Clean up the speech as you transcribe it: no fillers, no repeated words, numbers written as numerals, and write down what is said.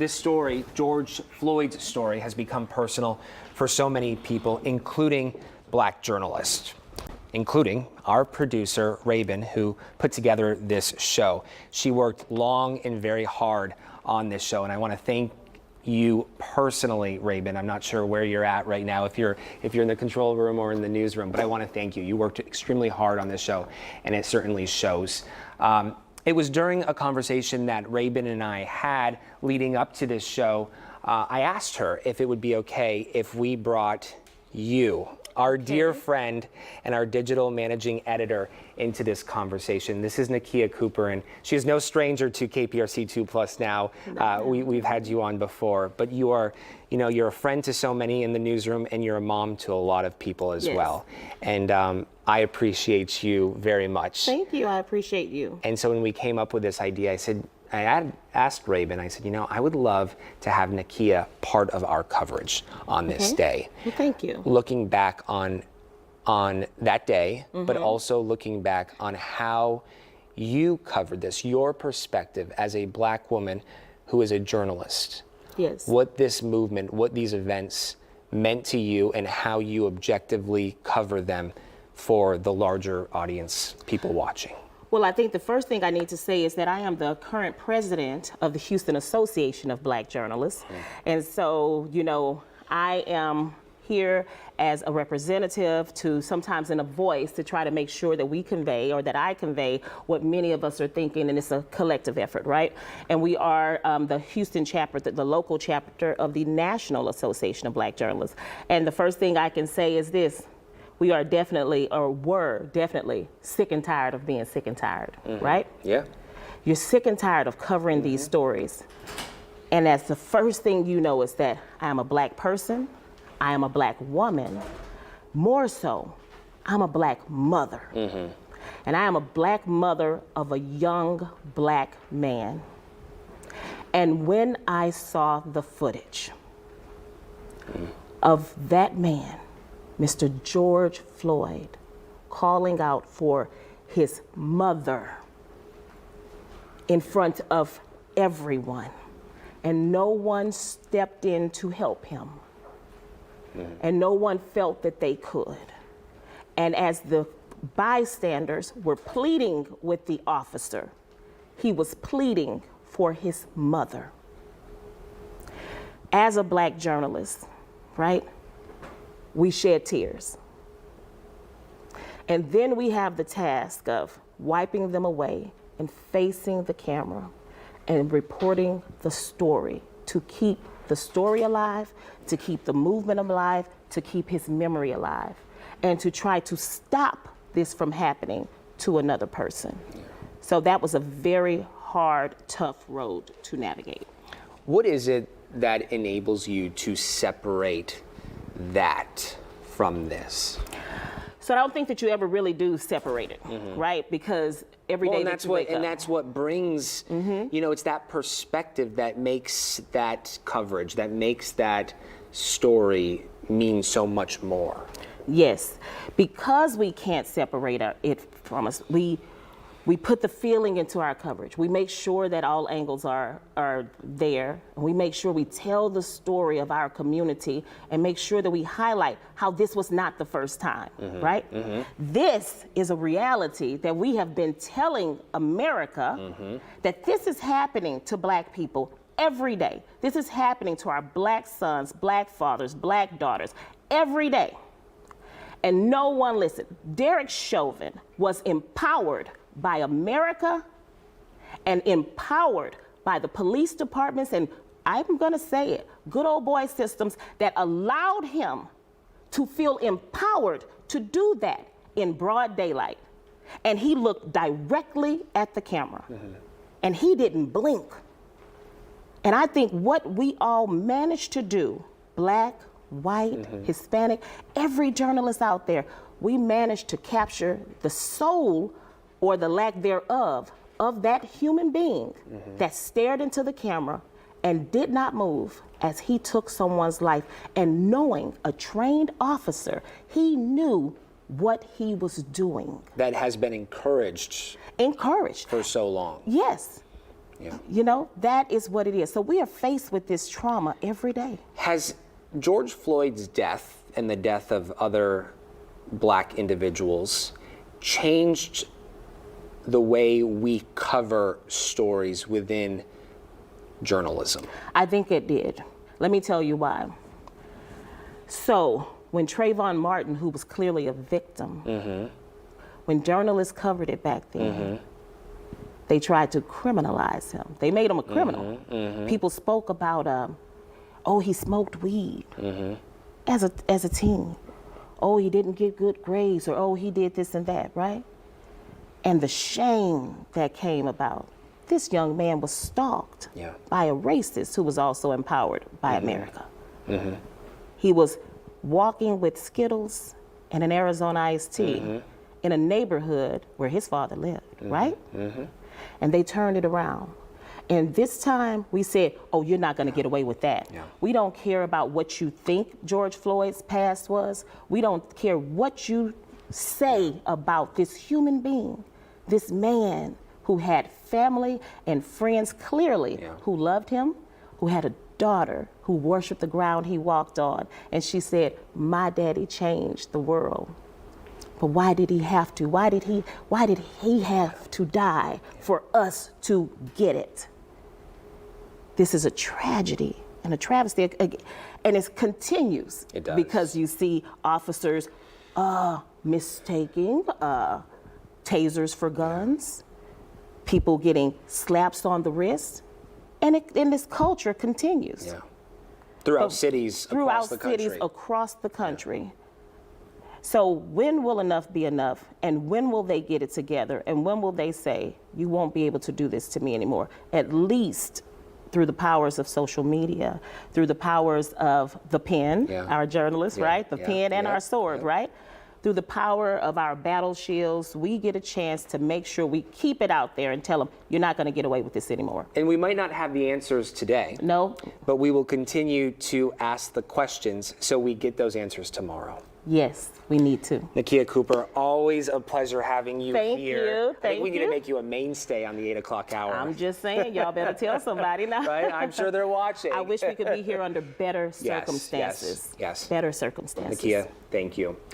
This story, George Floyd's story, has become personal for so many people, including Black journalists, including our producer, Rabin, who put together this show. She worked long and very hard on this show, and I want to thank you personally, Rabin. I'm not sure where you're at right now, if you're in the control room or in the newsroom, but I want to thank you. You worked extremely hard on this show, and it certainly shows. It was during a conversation that Rabin and I had leading up to this show. I asked her if it would be okay if we brought you, our dear friend and our digital managing editor, into this conversation. This is Nakia Cooper, and she is no stranger to KPRC 2+ now. We've had you on before, but you are, you're a friend to so many in the newsroom, and you're a mom to a lot of people as well. And I appreciate you very much. Thank you. I appreciate you. And so when we came up with this idea, I had asked Rabin, I said, I would love to have Nakia part of our coverage on this day. Well, thank you. Looking back on that day, but also looking back on how you covered this, your perspective as a Black woman who is a journalist. Yes. What this movement, what these events meant to you, and how you objectively cover them for the larger audience, people watching. Well, I think the first thing I need to say is that I am the current president of the Houston Association of Black Journalists. And so, I am here as a representative, to sometimes in a voice, to try to make sure that we convey, or that I convey, what many of us are thinking, and it's a collective effort, right? And we are the Houston chapter, the local chapter of the National Association of Black Journalists. And the first thing I can say is this: we are definitely, or were definitely, sick and tired of being sick and tired, right? Yeah. You're sick and tired of covering these stories. And that's the first thing you know, is that I am a Black person, I am a Black woman, more so, I'm a Black mother. And I am a Black mother of a young Black man. And when I saw the footage of that man, Mr. George Floyd, calling out for his mother in front of everyone, and no one stepped in to help him, and no one felt that they could. And as the bystanders were pleading with the officer, he was pleading for his mother. As a Black journalist, right? We shed tears. And then we have the task of wiping them away and facing the camera and reporting the story, to keep the story alive, to keep the movement alive, to keep his memory alive, and to try to stop this from happening to another person. So that was a very hard, tough road to navigate. What is it that enables you to separate that from this? So I don't think that you ever really do separate it, right? Because every day that's what brings, it's that perspective that makes that coverage, that makes that story mean so much more. Yes, because we can't separate it from us. We put the feeling into our coverage. We make sure that all angles are there. We make sure we tell the story of our community, and make sure that we highlight how this was not the first time, right? This is a reality that we have been telling America, that this is happening to Black people every day. This is happening to our Black sons, Black fathers, Black daughters, every day. And no one listened. Derek Chauvin was empowered by America and empowered by the police departments, and I'm gonna say it, good old boy systems that allowed him to feel empowered to do that in broad daylight. And he looked directly at the camera, and he didn't blink. And I think what we all managed to do, Black, white, Hispanic, every journalist out there, we managed to capture the soul, or the lack thereof, of that human being that stared into the camera and did not move as he took someone's life. And knowing, a trained officer, he knew what he was doing. That has been encouraged Encouraged. for so long. Yes. Yeah. You know, that is what it is. So we are faced with this trauma every day. Has George Floyd's death and the death of other Black individuals changed the way we cover stories within journalism? I think it did. Let me tell you why. So when Trayvon Martin, who was clearly a victim, when journalists covered it back then, they tried to criminalize him. They made him a criminal. People spoke about, oh, he smoked weed as a teen. Oh, he didn't get good grades, or oh, he did this and that, right? And the shame that came about. This young man was stalked by a racist who was also empowered by America. He was walking with Skittles and an Arizona iced tea in a neighborhood where his father lived, right? And they turned it around. And this time we said, oh, you're not gonna get away with that. We don't care about what you think George Floyd's past was. We don't care what you say about this human being, this man who had family and friends clearly who loved him, who had a daughter who worshiped the ground he walked on. And she said, my daddy changed the world. But why did he have to? Why did he have to die for us to get it? This is a tragedy and a travesty, and it continues. It does. Because you see officers mistaking tasers for guns, people getting slaps on the wrist, and this culture continues. Yeah. Throughout cities across the country. Throughout cities across the country. So when will enough be enough? And when will they get it together? And when will they say, you won't be able to do this to me anymore? At least through the powers of social media, through the powers of the pen, our journalists, right? The pen and our sword, right? Through the power of our battle shields, we get a chance to make sure we keep it out there and tell them, you're not gonna get away with this anymore. And we might not have the answers today. No. But we will continue to ask the questions so we get those answers tomorrow. Yes, we need to. Nakia Cooper, always a pleasure having you Thank here. you. I think we need to make you a mainstay on the 8 o'clock hour. I'm just saying, y'all better tell somebody now. Right? I'm sure they're watching. I wish we could be here under better circumstances. Yes. Better circumstances. Nakia, thank you. Thank